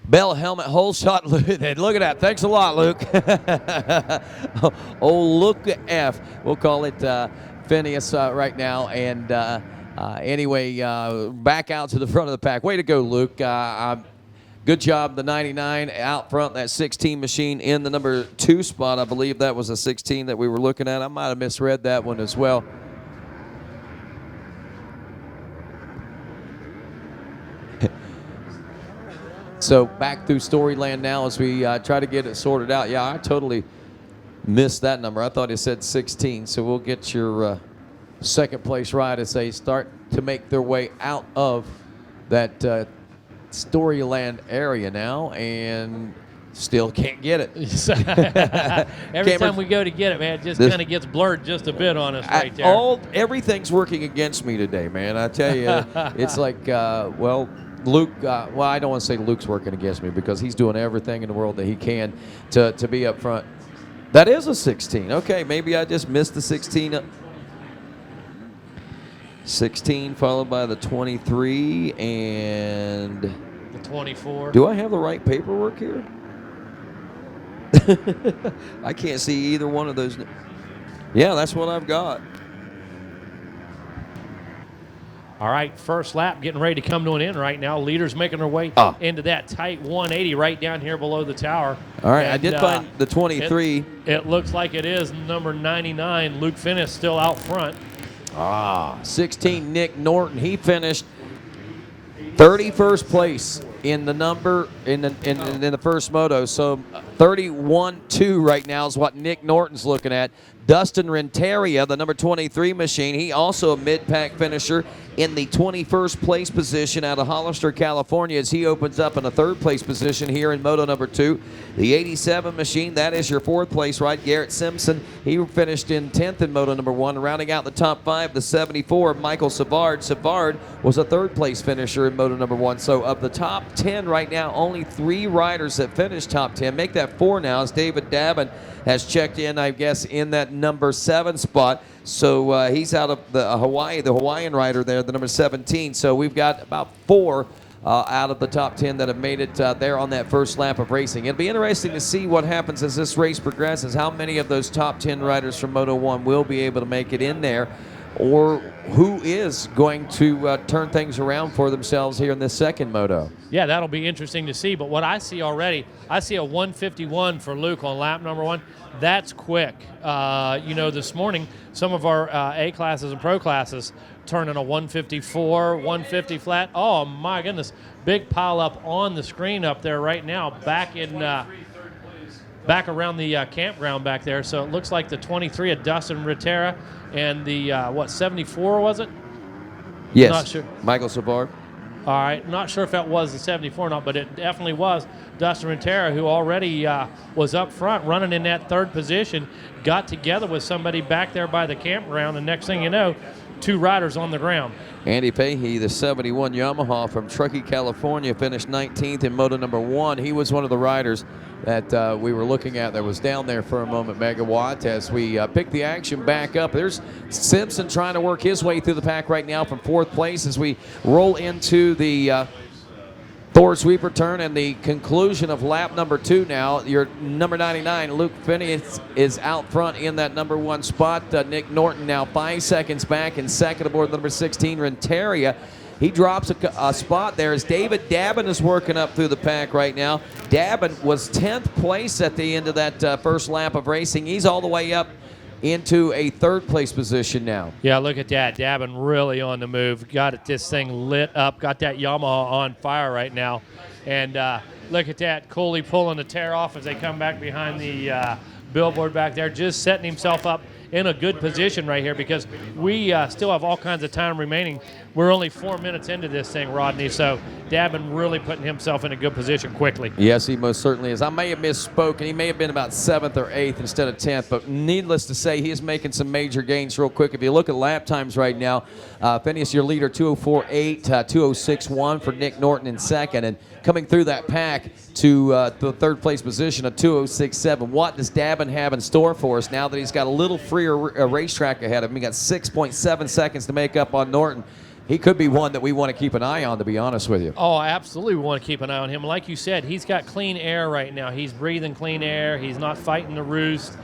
Bell helmet hole shot. Look at that. Thanks a lot, Luke. Luke F. We'll call it Phineas right now. And anyway, back out to the front of the pack. Way to go, Luke. Good job, the 99 out front, that 16 machine in the number 2 spot. I believe that was a 16 that we were looking at. I might have misread that one as well. So back through Storyland now as we try to get it sorted out. Yeah, I totally missed that number. I thought it said 16. So we'll get your second place ride as they start to make their way out of that Storyland area now, and still can't get it. Every time we go to get it, man, it just kind of gets blurred just a bit on us right there. Everything's working against me today, man. I tell you, it's like, Luke, well, I don't want to say Luke's working against me because he's doing everything in the world that he can to be up front. That is a 16. Okay, maybe I just missed the 16. 16 followed by the 23 and the 24. Do I have the right paperwork here? I can't see either one of those. Yeah, that's what I've got. All right, first lap getting ready to come to an end right now. Leaders making their way into that tight 180 right down here below the tower. All right, and I did find the 23. It looks like it is number 99, Luke Finnis, still out front. 16, Nick Norton. He finished 31st place in the number in the first moto. So 31-2 right now is what Nick Norton's looking at. Dustin Renteria, the number 23 machine, he also a mid-pack finisher in the 21st place position out of Hollister, California, as he opens up in a 3rd place position here in Moto number 2. The 87 machine, that is your 4th place ride. Garrett Simpson, he finished in 10th in Moto number 1. Rounding out the top 5, the 74, Michael Savard. Savard was a 3rd place finisher in Moto number 1. So of the top 10 right now, only 3 riders that finished top 10. Make that 4 now as David Davin has checked in, I guess, in that number 7 spot. So he's out of the Hawaiian rider there, the number 17. So we've got about 4 out of the top 10 that have made it there on that first lap of racing. It'll be interesting to see what happens as this race progresses, how many of those top 10 riders from Moto 1 will be able to make it in there, or who is going to turn things around for themselves here in this second moto. Yeah, that'll be interesting to see. But what I see already, I see a 151 for Luke on lap number 1. That's quick. This morning, some of our A classes and pro classes turning a 154, 150 flat. Oh, my goodness. Big pile up on the screen up there right now, back back around the campground back there. So it looks like the 23 of Dustin Rotera and the, 74 was it? Yes, not sure. Michael Savard. All right, not sure if that was the 74 or not, but it definitely was Dustin Rotera, who already was up front running in that 3rd position, got together with somebody back there by the campground, and next thing you know, 2 riders on the ground. Andy Fahey, the 71 Yamaha from Truckee, California, finished 19th in Moto number 1. He was one of the riders that we were looking at that was down there for a moment, Megawatt, as we pick the action back up. There's Simpson trying to work his way through the pack right now from 4th place as we roll into the Thor sweeper turn and the conclusion of lap number 2 now. Your number 99, Luke Phineas, is out front in that number 1 spot. Nick Norton now 5 seconds back in second aboard number 16, Renteria. He drops a spot there as David Davin is working up through the pack right now. Davin was 10th place at the end of that first lap of racing. He's all the way up into a 3rd place position now. Yeah, look at that. Davin really on the move. Got this thing lit up. Got that Yamaha on fire right now. And look at that. Cooley pulling the tear off as they come back behind the billboard back there. Just setting himself up in a good position right here because we still have all kinds of time remaining. We're only 4 minutes into this thing, Rodney, so Davin really putting himself in a good position quickly. Yes, he most certainly is. I may have misspoken. He may have been about 7th or 8th instead of 10th, but needless to say, he is making some major gains real quick. If you look at lap times right now, Phineas, your leader, 204.8, 206.1 for Nick Norton in second, and coming through that pack to the 3rd place position, a 206.7. What does Davin have in store for us now that he's got a little freer racetrack ahead of him? He got 6.7 seconds to make up on Norton. he could be one that we want to keep an eye on, to be honest with you. Oh, absolutely, we want to keep an eye on him. Like you said, he's got clean air right now. He's breathing clean air. He's not fighting the roost.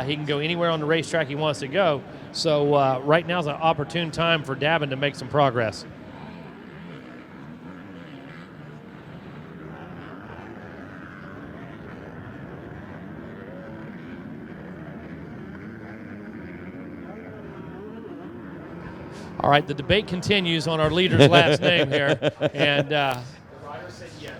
He can go anywhere on the racetrack he wants to go. So right now is an opportune time for Dabin to make some progress. All right, the debate continues on our leader's last name here, and the rider said yes,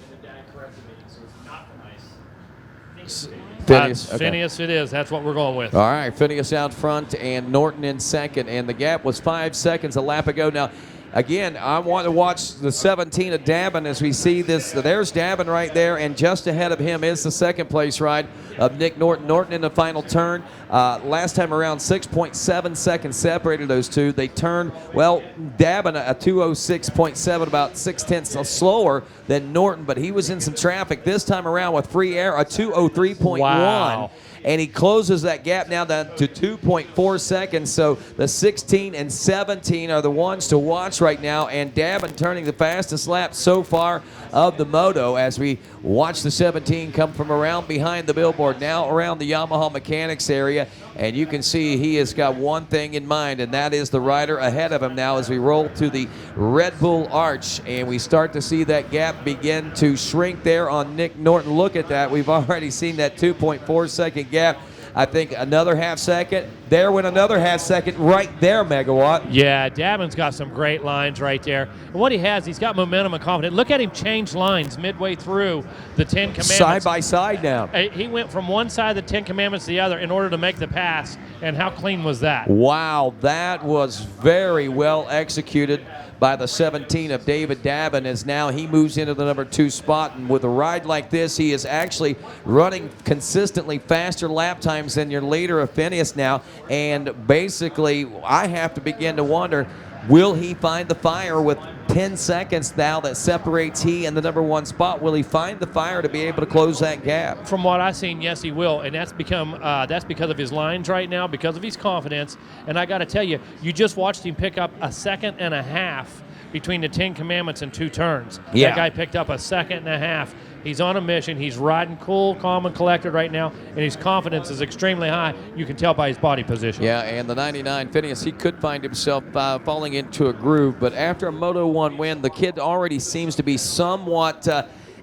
and the dad corrected me, so it's not nice. Phineas, okay. Phineas it is. That's what we're going with. All right, Phineas out front and Norton in second, and the gap was 5 seconds a lap ago. Now, again, I want to watch the 17 of Dabin as we see this. There's Dabin right there, and just ahead of him is the second place ride of Nick Norton. Norton in the final turn. Last time around, 6.7 seconds separated those two. They turned, well, Dabin a 206.7, about 0.6 slower than Norton, but he was in some traffic this time around with free air, a 203.1. Wow. And he closes that gap now down to 2.4 seconds. So the 16 and 17 are the ones to watch right now. And Dabin turning the fastest lap so far of the Moto as we watch the 17 come from around behind the billboard, now around the Yamaha mechanics area. And you can see he has got one thing in mind, and that is the rider ahead of him now as we roll to the Red Bull Arch. And we start to see that gap begin to shrink there on Nick Norton. Look at that. We've already seen that 2.4 second gap. I think another half second. There went another half second right there, Megawatt. Yeah, Dabin's got some great lines right there. And what he has, he's got momentum and confidence. Look at him change lines midway through the 10 Commandments. Side by side now. He went from one side of the 10 Commandments to the other in order to make the pass. And how clean was that? Wow, that was very well executed by the 17 of David Dabin, as now he moves into the number 2 spot. And with a ride like this, he is actually running consistently faster lap times than your leader of Phineas now. And basically, I have to begin to wonder, will he find the fire with 10 seconds now that separates he and the number 1 spot? Will he find the fire to be able to close that gap? From what I've seen, yes, he will, and that's because of his lines right now, because of his confidence. And I got to tell you, you just watched him pick up a second and a half between the 10 Commandments and 2 turns. Yeah. That guy picked up a second and a half. He's on a mission. He's riding cool, calm, and collected right now, and his confidence is extremely high. You can tell by his body position. Yeah, and the 99 Phineas, he could find himself falling into a groove, but after a Moto 1 win, the kid already seems to be somewhat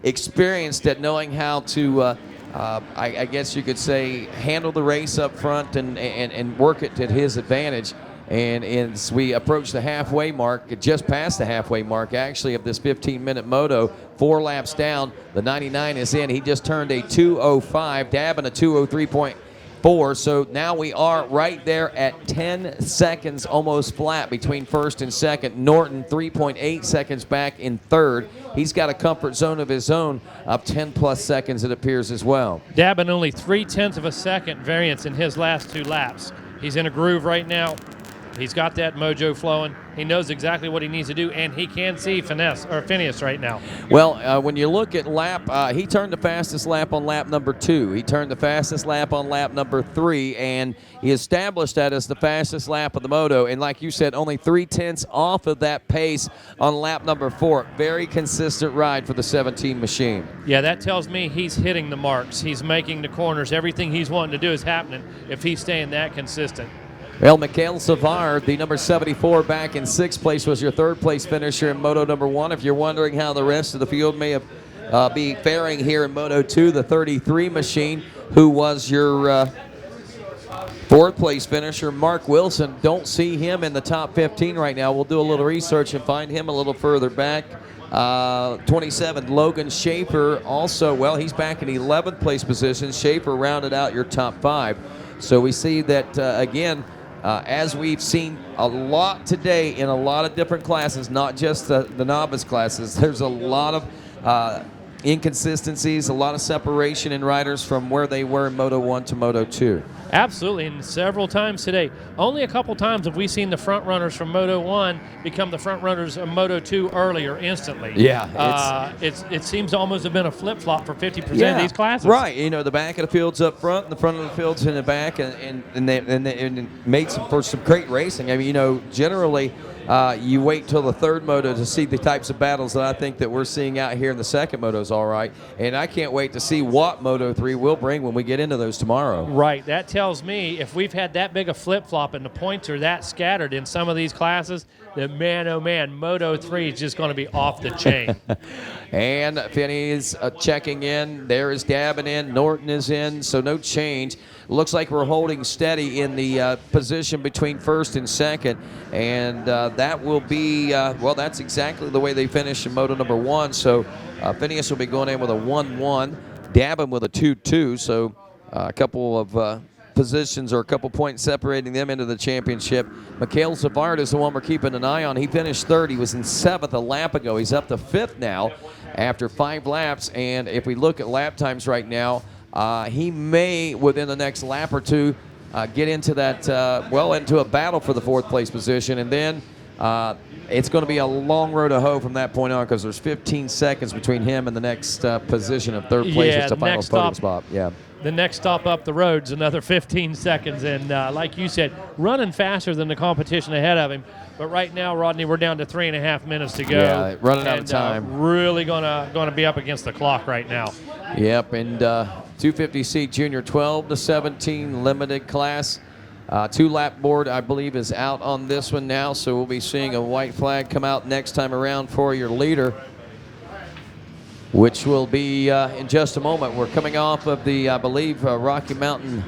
experienced at knowing how to, I guess you could say, handle the race up front and work it to his advantage. And as we approach the halfway mark, just past the halfway mark, actually, of this 15-minute Moto, 4 laps down, the 99 is in. He just turned a 2:05, Dabin a 2:03.4. So now we are right there at 10 seconds almost flat between first and second. Norton 3.8 seconds back in third. He's got a comfort zone of his own of 10+ seconds, it appears, as well. Dabin only 0.3 of a second variance in his last 2 laps. He's in a groove right now. He's got that mojo flowing. He knows exactly what he needs to do, and he can see Phineas right now. Well, when you look at lap, he turned the fastest lap on lap number 2. He turned the fastest lap on lap number 3, and he established that as the fastest lap of the Moto. And like you said, only 0.3 off of that pace on lap number 4. Very consistent ride for the 17 machine. Yeah, that tells me he's hitting the marks. He's making the corners. Everything he's wanting to do is happening if he's staying that consistent. Well, Mikhail Savard, the number 74 back in 6th place, was your 3rd place finisher in Moto number 1. If you're wondering how the rest of the field may have be faring here in Moto 2, the 33 machine, who was your 4th place finisher, Mark Wilson, don't see him in the top 15 right now. We'll do a little research and find him a little further back. 27, Logan Schaefer, also, well, he's back in 11th place position. Schaefer rounded out your top 5. So we see that, again, as we've seen a lot today in a lot of different classes, not just the novice classes, there's a lot of inconsistencies, a lot of separation in riders from where they were in Moto 1 to Moto 2. Absolutely, and several times today. Only a couple times have we seen the front runners from Moto 1 become the front runners of Moto 2 earlier, instantly. Yeah. It seems to almost have been a flip-flop for 50% of these classes. Right. You know, the back of the field's up front, and the front of the field's in the back, and they made for some great racing. I mean, you know, generally, You wait till the third moto to see the types of battles that I think that we're seeing out here in the second motos, all right. And I can't wait to see what Moto 3 will bring when we get into those tomorrow. Right. That tells me if we've had that big a flip-flop and the points are that scattered in some of these classes, that man, oh man, Moto 3 is just going to be off the chain. And Finney is checking in. There is Dabin in. Norton is in, so no change. Looks like we're holding steady in the position between first and second. And that will be, well, that's exactly the way they finished in Moto number 1. So Phineas will be going in with a 1-1. Dabin with a 2-2. So a couple of positions or a couple points separating them into the championship. Mikhail Savard is the one we're keeping an eye on. He finished third. He was in 7th a lap ago. He's up to 5th now after 5 laps. And if we look at lap times right now, he may, within the next lap or two, get into that, into a battle for the 4th place position. And then it's going to be a long road to hoe from that point on because there's 15 seconds between him and the next position of 3rd place. It's the final podium spot. Yeah. The next stop up the road's another 15 seconds. And like you said, running faster than the competition ahead of him. But right now, Rodney, we're down to 3.5 minutes to go. Yeah, running out of time. Really gonna be up against the clock right now. Yep, and 250C Junior 12 to 17 limited class. 2-lap board, I believe, is out on this one now, so we'll be seeing a white flag come out next time around for your leader, which will be in just a moment. We're coming off of the, I believe, Rocky Mountain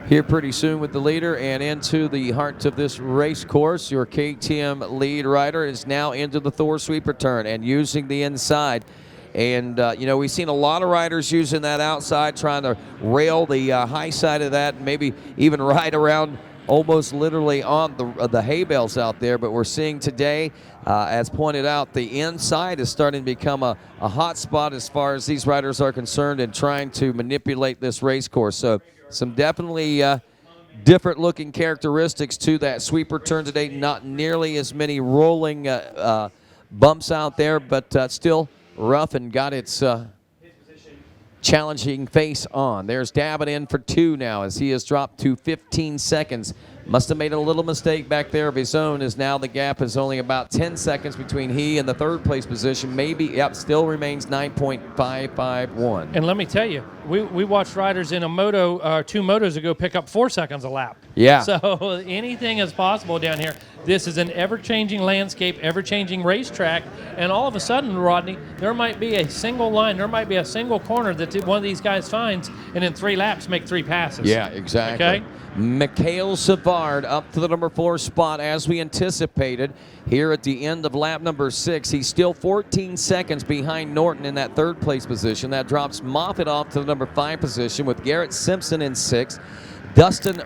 here pretty soon with the leader and into the heart of this race course. Your KTM lead rider is now into the Thor sweeper turn and using the inside. And, we've seen a lot of riders using that outside, trying to rail the high side of that, maybe even ride around almost literally on the hay bales out there. But we're seeing today, as pointed out, the inside is starting to become a hot spot as far as these riders are concerned and trying to manipulate this race course. So some definitely different looking characteristics to that sweeper turn today. Not nearly as many rolling bumps out there, but still rough and got its challenging face on. There's Dabin in for 2 now as he has dropped to 15 seconds. Must have made a little mistake back there of his own, as now the gap is only about 10 seconds between he and the 3rd place position. Maybe, still remains 9.551. And let me tell you, we watched riders in a moto 2 motos ago pick up 4 seconds a lap. Yeah. So anything is possible down here. This is an ever-changing landscape, ever-changing racetrack, and all of a sudden, Rodney, there might be a single line, there might be a single corner that one of these guys finds, and in 3 laps make 3 passes. Yeah, exactly. Okay? Mikhail Savard up to the number 4 spot as we anticipated here at the end of lap number 6. He's still 14 seconds behind Norton in that 3rd place position. That drops Moffitt off to the number 5 position with Garrett Simpson in 6th. Dustin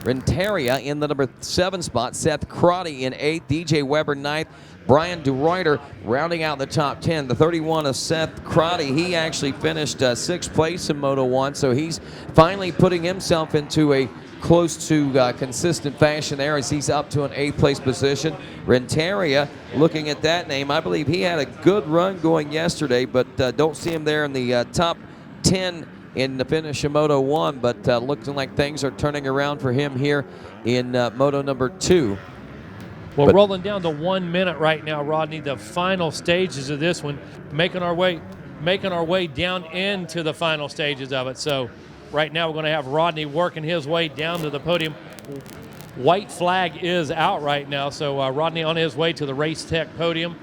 Renteria in the number 7 spot. Seth Crotty in 8th. DJ Weber 9th. Brian DeReuter rounding out the top 10. The 31 of Seth Crotty, he actually finished 6th place in Moto 1, so he's finally putting himself into a close to consistent fashion there as he's up to an 8th place position. Renteria, looking at that name, I believe he had a good run going yesterday, but don't see him there in the top 10 in the finish of Moto 1, but looking like things are turning around for him here in Moto number 2. Well, rolling down to 1 minute right now, Rodney. The final stages of this one, making our way down into the final stages of it. So right now we're going to have Rodney working his way down to the podium. White flag is out right now, so Rodney on his way to the Race Tech podium.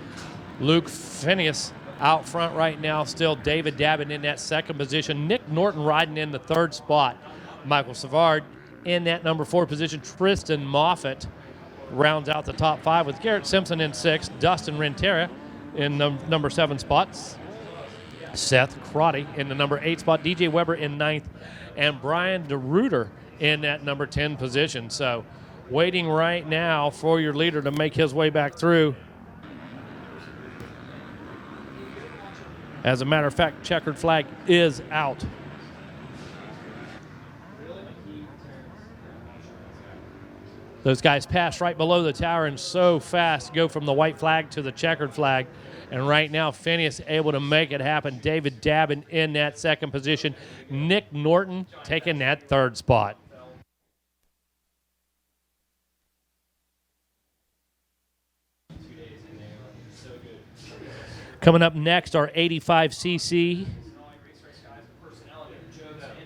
Luke Phineas out front right now, still David Dabin in that 2nd position. Nick Norton riding in the 3rd spot. Michael Savard in that number 4 position. Tristan Moffitt rounds out the top 5 with Garrett Simpson in 6th. Dustin Renteria in the number 7 spots. Seth Crotty in the number 8 spot. DJ Weber in 9th. And Brian DeReuter in that number 10 position. So waiting right now for your leader to make his way back through. As a matter of fact, checkered flag is out. Those guys pass right below the tower and so fast go from the white flag to the checkered flag. And right now, Phineas able to make it happen. David Dabin in that 2nd position. Nick Norton taking that 3rd spot. Coming up next, our 85cc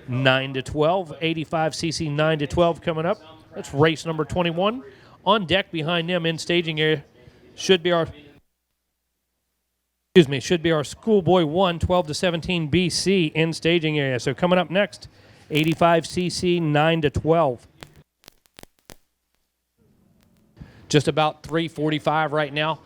9 to 12. 85cc 9 to 12 coming up. That's race number 21. On deck behind them in staging area should be our Schoolboy 1 12 to 17 BC in staging area. So coming up next, 85cc 9 to 12. Just about 3:45 right now.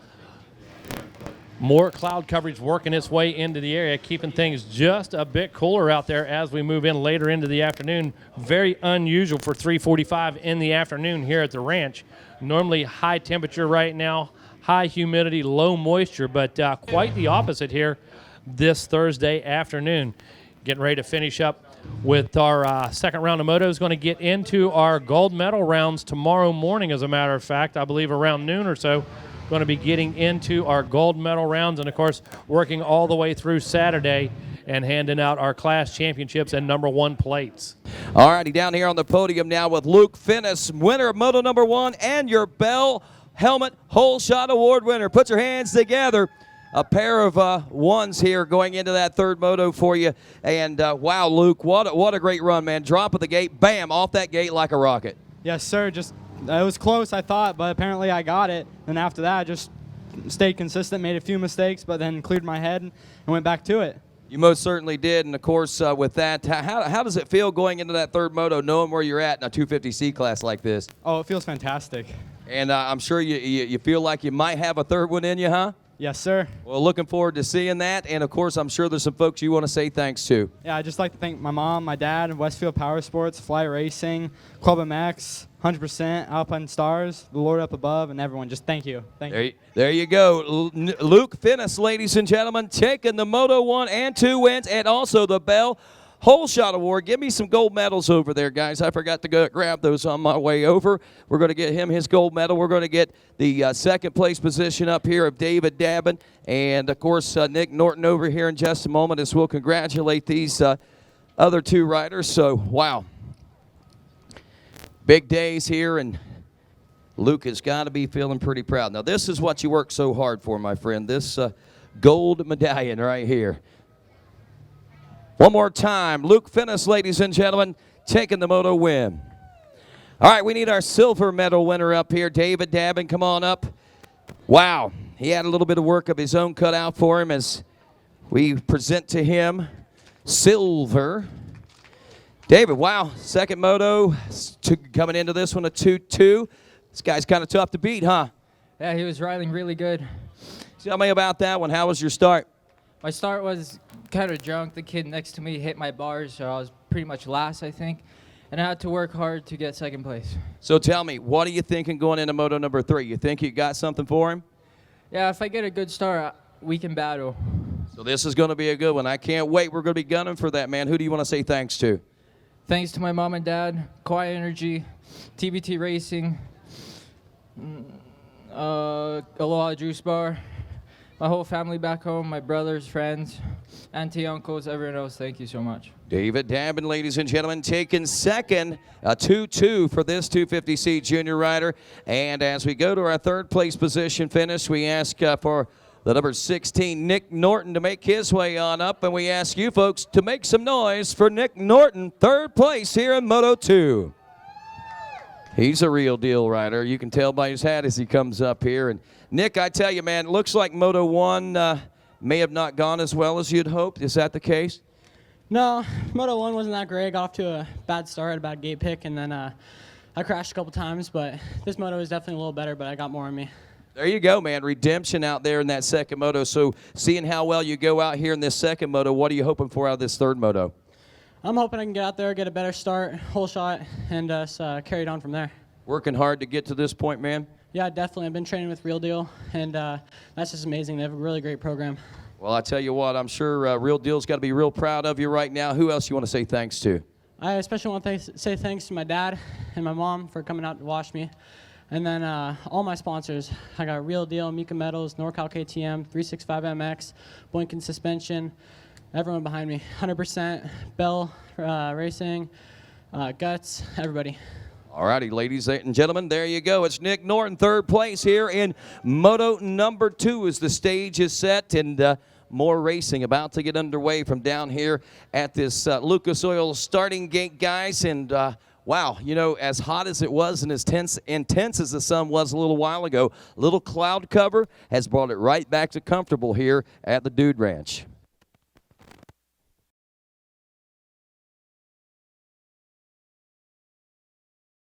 More cloud coverage working its way into the area, keeping things just a bit cooler out there as we move in later into the afternoon. Very unusual for 3:45 in the afternoon here at the ranch. Normally high temperature right now, high humidity, low moisture, but quite the opposite here this Thursday afternoon. Getting ready to finish up with our second round of motos. Going to get into our gold medal rounds tomorrow morning, as a matter of fact. I believe around noon or so. Going to be getting into our gold medal rounds and, of course, working all the way through Saturday and handing out our class championships and number 1 plates. All righty, down here on the podium now with Luke Finnis, winner of Moto number 1 and your Bell Helmet Hole Shot Award winner. Put your hands together. A pair of ones here going into that third moto for you. And, wow, Luke, what a great run, man. Drop of the gate, bam, off that gate like a rocket. Yes, sir. It was close, I thought, but apparently I got it. And after that, I just stayed consistent, made a few mistakes, but then cleared my head and went back to it. You most certainly did, and of course, with that, how does it feel going into that third moto, knowing where you're at in a 250C class like this? Oh, it feels fantastic. And I'm sure you feel like you might have a third one in you, huh? Yes, sir. Well, looking forward to seeing that, and of course, I'm sure there's some folks you want to say thanks to. Yeah, I'd just like to thank my mom, my dad, Westfield Power Sports, Fly Racing, Club MX, 100%, Alpine Stars, the Lord up above, and everyone. Just thank you. There you go. Luke Finnis, ladies and gentlemen, taking the Moto 1 and 2 wins, and also the Bell Hole Shot Award. Give me some gold medals over there, guys. I forgot to go grab those on my way over. We're going to get him his gold medal. We're going to get the second place position up here of David Dabbin, and, of course, Nick Norton over here in just a moment as we'll congratulate these other 2 riders. So, wow. Big days here, and Luke has got to be feeling pretty proud. Now, this is what you worked so hard for, my friend, this gold medallion right here. One more time, Luke Finnis, ladies and gentlemen, taking the Moto win. All right, we need our silver medal winner up here. David Dabbin, come on up. Wow, he had a little bit of work of his own cut out for him as we present to him silver. David, wow, second moto, coming into this one a 2-2. This guy's kind of tough to beat, huh? Yeah, he was riding really good. Tell me about that one. How was your start? My start was kind of drunk. The kid next to me hit my bars, so I was pretty much last, I think. And I had to work hard to get second place. So tell me, what are you thinking going into Moto number 3? You think you got something for him? Yeah, if I get a good start, we can battle. So this is going to be a good one. I can't wait. We're going to be gunning for that, man. Who do you want to say thanks to? Thanks to my mom and dad, Quiet Energy, TBT Racing, Aloha Juice Bar, my whole family back home, my brothers, friends, auntie, uncles, everyone else. Thank you so much. David Dabbin, ladies and gentlemen, taking second, a 2-2 for this 250C junior rider. And as we go to our third place position finish, we ask for the number 16, Nick Norton, to make his way on up. And we ask you folks to make some noise for Nick Norton, third place here in Moto 2. He's a real deal rider. You can tell by his hat as he comes up here. And Nick, I tell you, man, it looks like Moto 1 may have not gone as well as you'd hoped. Is that the case? No, Moto 1 wasn't that great. I got off to a bad start, a bad gate pick, and then I crashed a couple times. But this Moto is definitely a little better, but I got more in me. There you go, man. Redemption out there in that second moto. So seeing how well you go out here in this second moto, what are you hoping for out of this third moto? I'm hoping I can get out there, get a better start, whole shot, and carry it on from there. Working hard to get to this point, man? Yeah, definitely. I've been training with Real Deal, and that's just amazing. They have a really great program. Well, I tell you what, I'm sure Real Deal's got to be real proud of you right now. Who else you want to say thanks to? I especially want to say thanks to my dad and my mom for coming out to watch me. And then all my sponsors. I got Real Deal, Mika Metals, NorCal KTM, 365MX, Boykin Suspension, everyone behind me. 100%, Bell Racing, Guts, everybody. All righty, ladies and gentlemen, there you go. It's Nick Norton, third place here in Moto number 2 as the stage is set. And more racing about to get underway from down here at this Lucas Oil starting gate, guys. And wow, you know, as hot as it was and as intense as the sun was a little while ago, little cloud cover has brought it right back to comfortable here at the Dude Ranch.